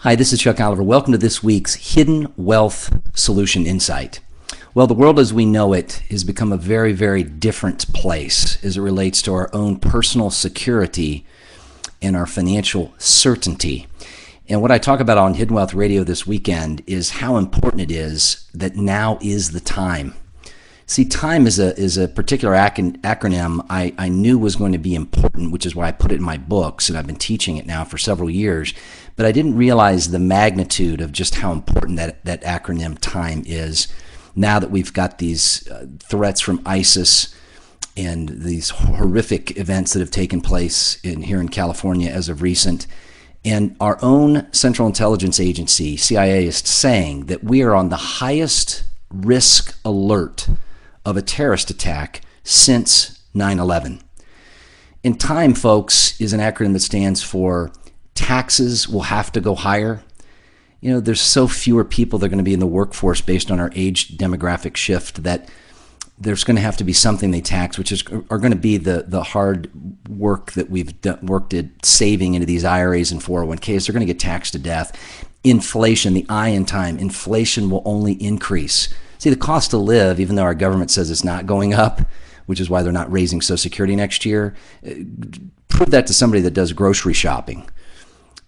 Hi, this is Chuck Oliver. Welcome to this week's Hidden Wealth Solution Insight. Well, the world as we know it has become a very, very different place as it relates to our own personal security and our financial certainty. And what I talk about on Hidden Wealth Radio this weekend is how important it is that now is the time. See, TIME is a particular acronym I knew was going to be important, which is why I put it in my books, and I've been teaching it now for several years. But I didn't realize the magnitude of just how important that acronym TIME is now that we've got these threats from ISIS and these horrific events that have taken place here in California as of recent. And our own Central Intelligence Agency, CIA, is saying that we are on the highest risk alert of a terrorist attack since 9/11. And TIME, folks, is an acronym that stands for taxes will have to go higher. You know, there's so fewer people that are going to be in the workforce based on our age demographic shift that there's going to have to be something they tax, which are going to be the hard work that we've worked at saving into these IRAs and 401ks. They're going to get taxed to death. Inflation, the I in TIME, inflation will only increase. See, the cost to live, even though our government says it's not going up, which is why they're not raising Social Security next year, prove that to somebody that does grocery shopping.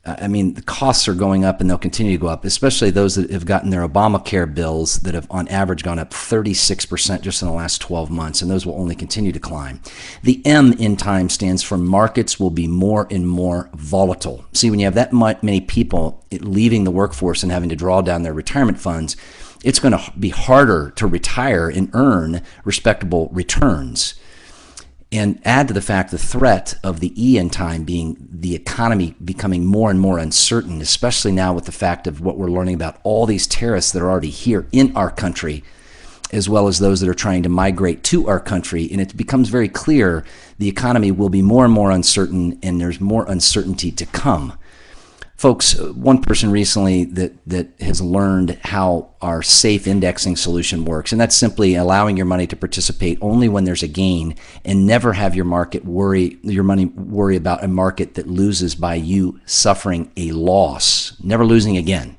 I mean, the costs are going up and they'll continue to go up, especially those that have gotten their Obamacare bills that have on average gone up 36% just in the last 12 months, and those will only continue to climb. The M in TIME stands for markets will be more and more volatile. See, when you have that many people leaving the workforce and having to draw down their retirement funds, it's going to be harder to retire and earn respectable returns. And add to the fact the threat of the E in TIME being the economy becoming more and more uncertain, especially now with the fact of what we're learning about all these terrorists that are already here in our country, as well as those that are trying to migrate to our country. And it becomes very clear the economy will be more and more uncertain, and there's more uncertainty to come. Folks, one person recently that has learned how our safe indexing solution works, and that's simply allowing your money to participate only when there's a gain and never have your money worry about a market that loses by you suffering a loss, never losing again,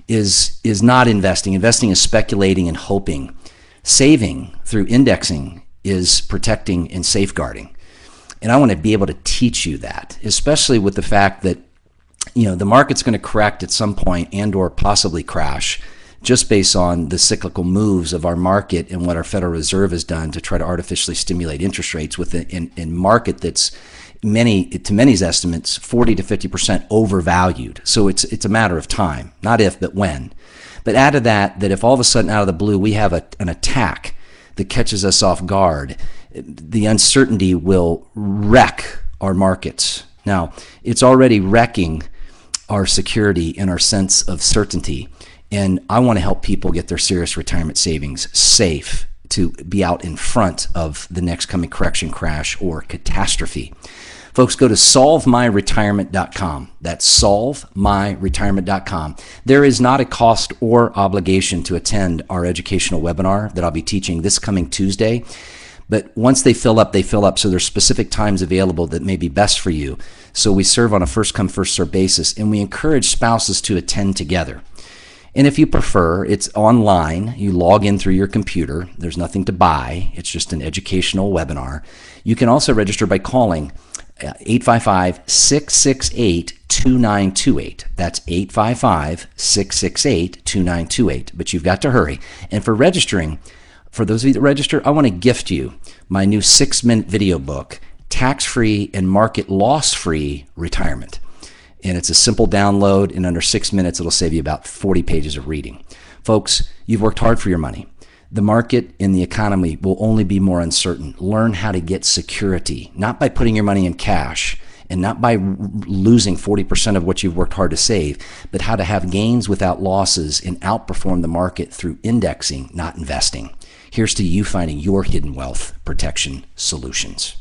is not investing. Investing is speculating and hoping. Saving through indexing is protecting and safeguarding. And I want to be able to teach you that, especially with the fact that the market's going to correct at some point and or possibly crash just based on the cyclical moves of our market and what our Federal Reserve has done to try to artificially stimulate interest rates with a market that's to many's estimates 40 to 50% overvalued. So it's a matter of time, not if, but when. But add to that if all of a sudden out of the blue we have an attack that catches us off guard, the uncertainty will wreck our markets. Now, it's already wrecking our security and our sense of certainty. And I want to help people get their serious retirement savings safe to be out in front of the next coming correction, crash, or catastrophe. Folks, go to solvemyretirement.com. That's solvemyretirement.com. There is not a cost or obligation to attend our educational webinar that I'll be teaching this coming Tuesday. But once they fill up, so there's specific times available that may be best for you. So we serve on a first-come, first-served basis, and we encourage spouses to attend together. And if you prefer, it's online. You log in through your computer. There's nothing to buy. It's just an educational webinar. You can also register by calling 855-668-2928. That's 855-668-2928. But you've got to hurry. And for registering, for those of you that register, I want to gift you my new 6-minute video book, Tax-Free and Market Loss-Free Retirement. And it's a simple download. In under 6 minutes, it'll save you about 40 pages of reading. Folks, you've worked hard for your money. The market and the economy will only be more uncertain. Learn how to get security, not by putting your money in cash and not by losing 40% of what you've worked hard to save, but how to have gains without losses and outperform the market through indexing, not investing. Here's to you finding your hidden wealth protection solutions.